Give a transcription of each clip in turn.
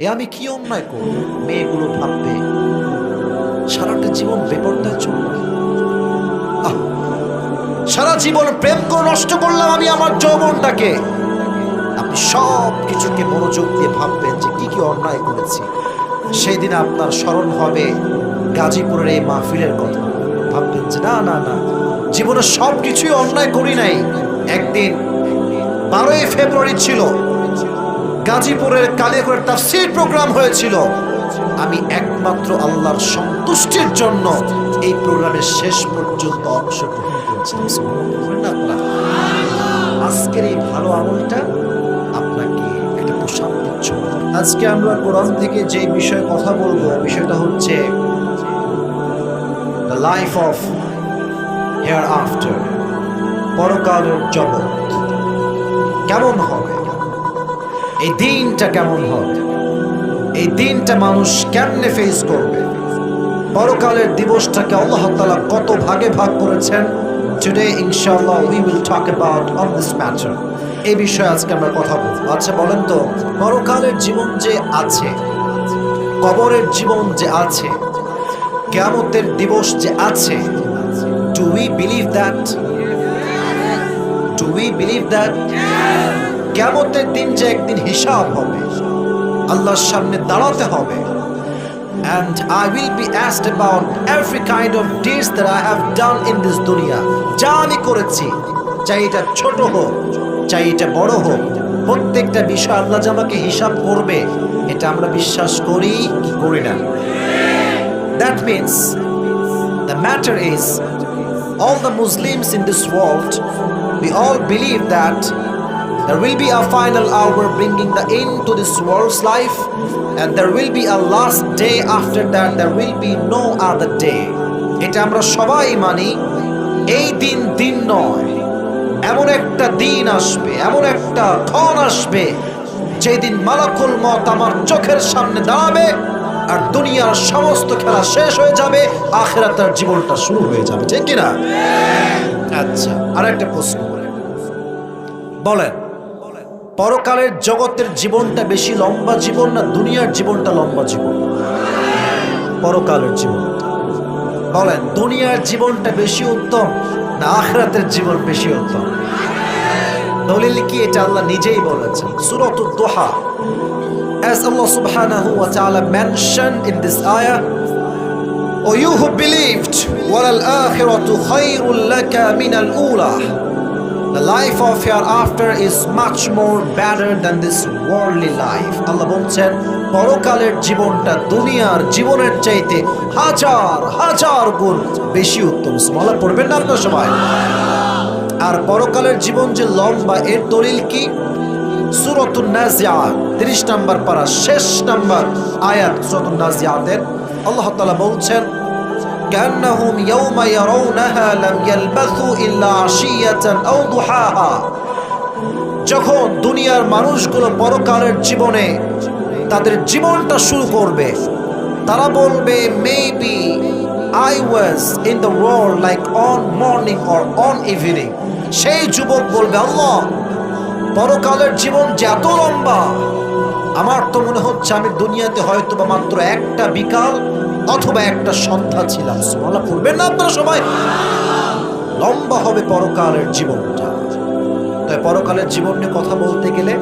আমি কি অন্যায় করব? মেয়েগুলো ভাববে সারাটা জীবন বেপরদায় চলবে। সারা জীবন প্রেম করে নষ্ট করলাম আমি আমার যৌবনটাকে। আপনি সব কিছুকে মনোযোগ দিয়ে ভাববেন যে কি কি অন্যায় করেছি। সেই দিন আপনার স্মরণ হবে গাজীপুরের এই মাহফিলের কথা। ভাববেন যে না না না, জীবনে সব কিছুই অন্যায় করি নাই। একদিন 12ই ফেব্রুয়ারি ছিল, গাজীপুরের কালিয়াকৈর তাফসীর প্রোগ্রাম হয়েছিল। আমি একমাত্র আল্লাহর সন্তুষ্টির জন্য এই প্রোগ্রামের শেষ পর্যন্ত অংশগ্রহণ করেছিলাম। আজকের এই ভালো আমলটা আপনাকে একটা প্রশান্তির ছোঁয়া। আজকে আমরা কোরআন থেকে যে বিষয়ে কথা বলবো, বিষয়টা হচ্ছে the life of hair after, পরকালের জগৎ কেমন হবে, এই দিনটা কেমন হবে, এই দিনটা মানুষ কেমনে ফেস করবে, পরকালের দিবসটাকে আল্লাহ তাআলা কত ভাগে ভাগ করেছেন। Today inshallah we will talk about on this matter. এই বিষয়ে আজকে আমরা কথা বলবো। আচ্ছা বলেন তো, পরকালের জীবন যে আছে, কবরের জীবন যে আছে, কিয়ামতের দিবস যে আছে, do we believe that? Do we believe that? কিয়ামতের দিন যে একদিন হিসাব হবে, আল্লাহর সামনে দাঁড়াতে হবে, and I will be asked about every kind of deeds that I have done in this dunya. যা আমি করেছি, চাই এটা ছোট হোক চাই এটা বড় হোক, প্রত্যেকটা বিষয় আল্লাহ যে আমাকে হিসাব করবে, এটা আমরা বিশ্বাস করি কি করি না? That means the matter is, all the Muslims in this world, we all believe that there will be a final hour bringing the end to this world's life, and there will be a last day after that. There will be no other day. এটা আমরা সবাই মানি। এই দিন দিন নয়, এমন একটা দিন আসবে, এমন একটা ক্ষণ আসবে, যেই দিন মালাকুল মউত আমার চোখের সামনে দাঁড়াবে, আর দুনিয়ার সমস্ত খেলা শেষ হয়ে যাবে, আখিরাতের জীবনটা শুরু হয়ে যাবে। ঠিক কি না? আচ্ছা, আরেকটা প্রশ্ন বলেন, পরকালের জগতের জীবনটা বেশি লম্বা জীবন না দুনিয়ার জীবনটা লম্বা জীবন? পরকালের জীবনটা। বলেন, দুনিয়ার জীবনটা বেশি উত্তম না আখিরাতের জীবন বেশি উত্তম? দলিল কি? এটা আল্লাহ নিজেই বলেছেন সূরাতুদ দুহা। As Allah subhanahu wa ta'ala mentioned in this ayah, O you who believed, walal akhiratu khayrun laka min al-ula. The life of hereafter is much more better than this worldly life. Allah বলছেন পরকালের জীবনটা দুনিয়ার জীবনের চাইতে হাজার হাজার গুণ বেশি উত্তম। সুবহানাল্লাহ পড়বেন না আপনারা সবাই? আর পরকালের জীবন যে লম্বা, এর দলিল কি? সূরাতুন নাজিআত 30 নম্বর পারা শেষ নম্বর আয়াত সূরাতুন নাজিআতের আল্লাহ তাআলা বলছেন كأنهم يوم يرونها لم يلبثوا إلا عشية أو ضحاها. যখন দুনিয়ার মানুষগুলো পরকালের জীবনে তাদের জীবনটা শুরু করবে, তারা বলবে maybe I was in the world like on morning or on evening. সেই যুবক বলবে, আল্লাহ পরকালের জীবন যে এত লম্বা, আমার তো মনে হচ্ছে আমি দুনিয়াতে হয়তো বা মাত্র একটা বিকাল অথবা একটা সন্ধ্যা ছিলাম। সুবহানাল্লাহ পড়বেন না আপনারা সবাই? লম্বা হবে পরকালের জীবনটা। তাই পরকালের জীবন নিয়ে কথা বলতে গেলে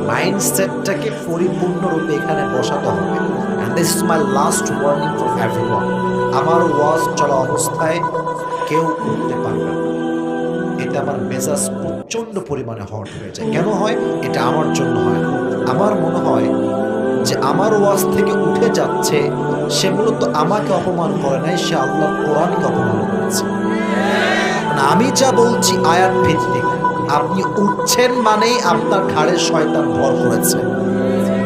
মাইন্ডসেটটাকে পরিপূর্ণরূপে এখানে বসাতে হবে। and this is my last warning for everyone. আমার ওয়াজ চলা অবস্থায় কেউ উঠতে পারবে না। এটা আমার মেজাজ প্রচন্ড পরিমাণে হট হয়ে যায়। কেন হয়? এটা আমার জন্য হয় না। আমার মনে হয় যে আমার ওয়াজ থেকে উঠে যাচ্ছে, সে মূলত আমাকে অপমান করে নাই, সে আল্লাহর কোরআনকে অপমান করেছে। আমি যা বলছি আয়াত ভিত্তিক। আপনি উঠছেন মানেই আপনার ঘাড়ে শয়তান ভর করেছে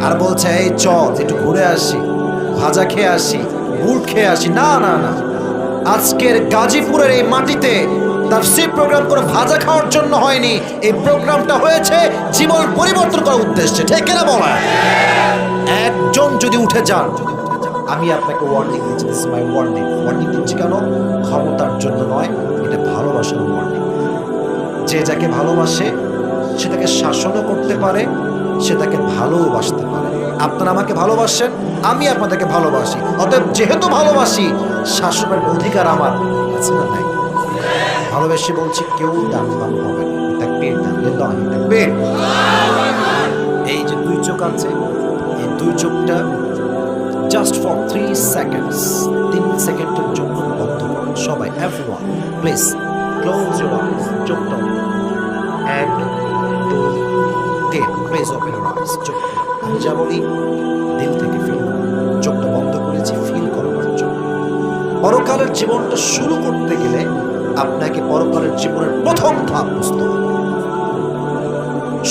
আর বলছে এই চল একটু ঘুরে আসি, ভাজা খেয়ে আসি, গুড় খেয়ে আসি। না না না, আজকের গাজীপুরের এই মাটিতে তাফসীর প্রোগ্রাম করে ভাজা খাওয়ার জন্য হয়নি। এই প্রোগ্রামটা হয়েছে জীবন পরিবর্তন করার উদ্দেশ্যে। ঠিক কিনা বলা? একজন যদি উঠে যান, আমি আপনাকে ওয়ার্নিং দিচ্ছি, this is my warning. Warning দিচ্ছি কেন? ক্ষমতার জন্য নয়, এটা ভালোবাসার ওয়ার্নিং। যে যাকে ভালোবাসে সে তাকে শাসনও করতে পারে, সে তাকে ভালোবাসতে পারে। আপনারা আমাকে ভালোবাসেন, আমি আপনাদেরকে ভালোবাসি। অতএব যেহেতু ভালোবাসি, শাসনের অধিকার আমার আছে না নাই? ভালোবেসে বলছি, কেউ দান হবে না। তাকবীর, লিল্লাহি তাকবীর। এই যে দুই চোখ আছে, এই দুই চোখটা জাস্ট ফর 3 সেকেন্ডস, 3 সেকেন্ডের জন্য বন্ধ করুন সবাই। Everyone please close your eyes. চোখটা 1 2 3, প্লিজ ওপেন ইউর আইজ। চোখ আমি যা বলি দিল থেকে ফিল করুন। চোখটা বন্ধ করেছি ফিল করবার জন্য। পরকালের জীবনটা শুরু করতে গেলে আপনাকে পরকালের জীবনের প্রথম ধাপ বুঝতে হবে।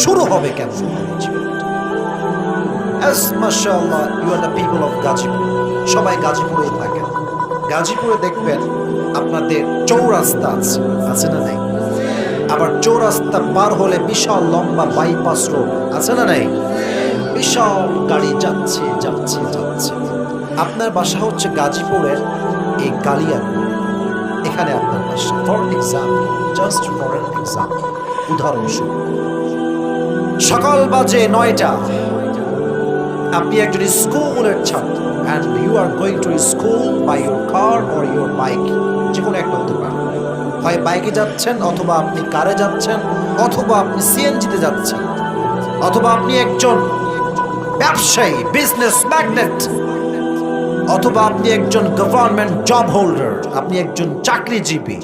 শুরু হবে কেমন জীবনটা? As mashallah, you are the people of Gazipur. সবাই গাজীপুরেই থাকেন। গাজীপুরে দেখবেন আপনাদের চৌরাস্তা আছে না নাই? আবার চৌরাস্তা পার হলে বিশাল লম্বা বাইপাস রোড আছে না নাই? বিশাল গাড়ি যাচ্ছে যাচ্ছে যাচ্ছে। আপনার বাসা হচ্ছে গাজীপুরের এই কালিয়াকুর, এখানে আপনার বাসা। For example, just for an example, উদাহরণস্বরূপ সকাল বাজে 9টা, আপনি একজন স্কুলের ছাত্র and you are going to school by your car or your bike, যে কোনো একটা হতে পারে। হয় বাইকে যাচ্ছেন, অথবা আপনি কারে যাচ্ছেন, অথবা আপনি সিএনজিতে যাচ্ছেন, অথবা আপনি একজন ব্যবসায়ী, বিজনেস ম্যাগনেট, অথবা আপনি একজন গভর্নমেন্ট জব হোল্ডার, আপনি একজন চাকরিজীবী।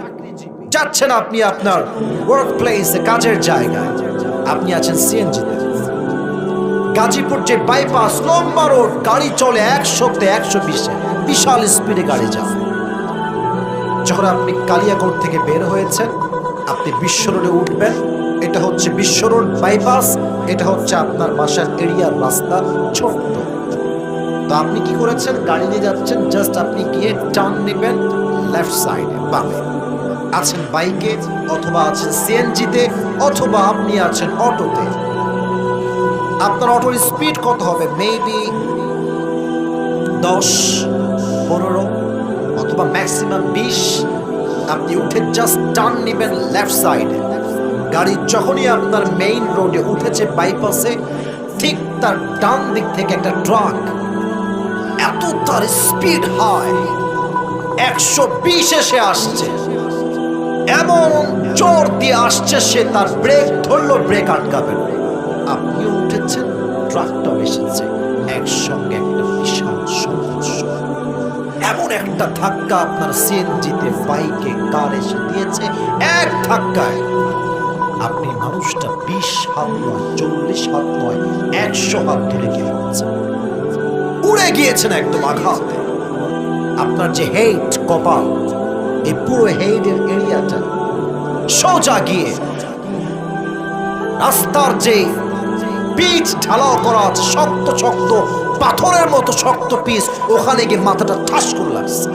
যাচ্ছেন আপনি আপনার ওয়ার্ক প্লেসে, কাজের জায়গায়, আপনি আছেন সিএনজিতে। গাজীপুর যে বাইপাস লম্বা রোড, গাড়ি চলে 100-তে 120-এ, বিশাল স্পিডে গাড়ি যায়। যখন আপনি কালিয়াকোট থেকে বের হয়েছেন, আপনি বিশ্ব রোডে উঠবেন। এটা হচ্ছে বিশ্ব রোড বাইপাস, এটা হচ্ছে আপনার বাসার এরিয়ার রাস্তা, ছোট্ট। তো আপনি কি করেছেন? গাড়ি নিয়ে যাচ্ছেন, জাস্ট আপনি গিয়ে টার্ন নেবেন লেফট সাইডে, বামে। আছেন বাইকে, অথবা আছেন সিএনজিতে, অথবা আপনি আছেন অটোতে। আপনার অটোর স্পিড কত হবে? মেবি 10-15, অথবা ম্যাক্সিমাম 20। আপনি উঠে জাস্ট টার্ন নেবেন লেফট সাইডে। গাড়ি যখনই আপনার মেইন রোডে উঠেছে বাইপাসে, ঠিক তার ডান দিক থেকে একটা ট্রাক, এত তার স্পিড হাই, 120 এসে আসছে, এমন জোর দিয়ে আসছে, সে তার ব্রেক ধরলো, ব্রেক আটকাবে না। আপনি উঠেছেন, ট্রাকটাও এসেছে, একসঙ্গে একটা বিশাল সংঘর্ষ। এমন একটা ধাক্কা আপনার সিএনজিতে, বাইকে, কার এসে দিয়েছে, এক ধাক্কায় আপনি মানুষটা 20 হাত নয়, 40 হাত নয়, 100 হাত ধরে গিয়েছেন, উড়ে গিয়েছেন একদম আঘাতে। আপনার যে হেড, কপাল, এই পুরো হেডের এরিয়াটা সোজা গিয়ে রাস্তার যে পিচ ঢালাও করা আছে, শক্ত শক্ত পাথরের মতো শক্ত পিচ, ওখানে গিয়ে মাথাটা ঠাস করে লাগছে।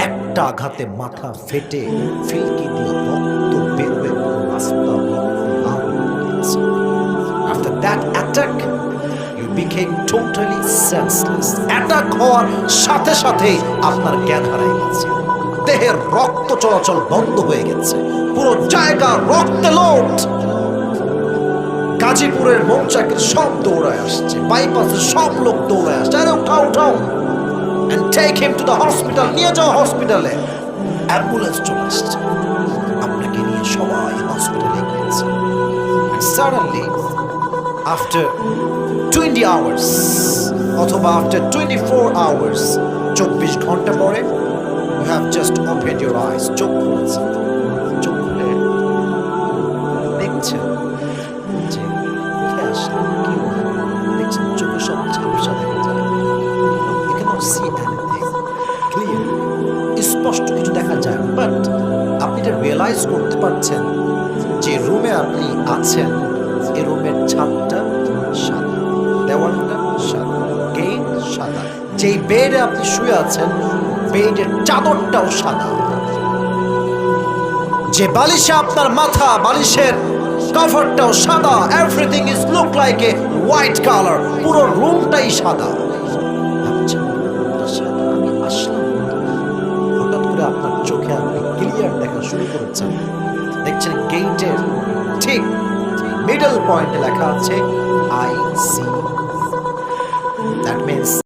একটা আঘাতে মাথা ফেটে ফিলকি দিয়ে রক্ত বের হয়ে রাস্তা লাল হয়ে গেছে। After that attack, you became totally senseless. Attack হওয়ার সাথে সাথে আপনার জ্ঞান হারিয়ে গেছে, দেহের রক্ত চলাচল বন্ধ হয়ে গেছে, পুরো জায়গা রক্তে লোট। গাজীপুরের মৌচাকের সব দৌড়ায় আসছে, বাইপাসের সব লোক দৌড়ায় আসছে, আরে উঠাও উঠাও, and take him to the hospital, নিয়ে যাও হসপিটালে। অ্যাম্বুলেন্স চলে আসছে, আপনাকে নিয়ে সবাই হসপিটালে গিয়েছে। And suddenly, after 20 hours, অথবা after 24 hours, 24 ঘন্টা পরে, you have just opened your eyes, চোখ খুলেছে। চোখ খুলে দেখছেন যে কোথায় আসলে কি হলো। দেখছেন চোখে সব ঝাপসা দেখা যায়, you cannot see anything clear, স্পষ্ট কিছু দেখা যায়, বাট আপনি এটা রিয়েলাইজ করতে পারছেন যে রুমে আপনি আছেন, এই রুমের ছাদটা সাদা, দেওয়ালটা সাদা, গেট সাদা, যেই বেডে আপনি শুয়ে আছেন, বেডের চাদরটাও সাদা, যে বালিশে আপনার মাথা, বালিশের কভারটাও সাদা। Everything is look like a white colour, পুরো রুমটাই সাদা। আমি আসলাম, হঠাৎ করে আপনার চোখে আপনি ক্লিয়ার দেখা শুরু করেছেন। দেখছেন গেটের ঠিক মিডল পয়েন্টে লেখা আছে ICU। That means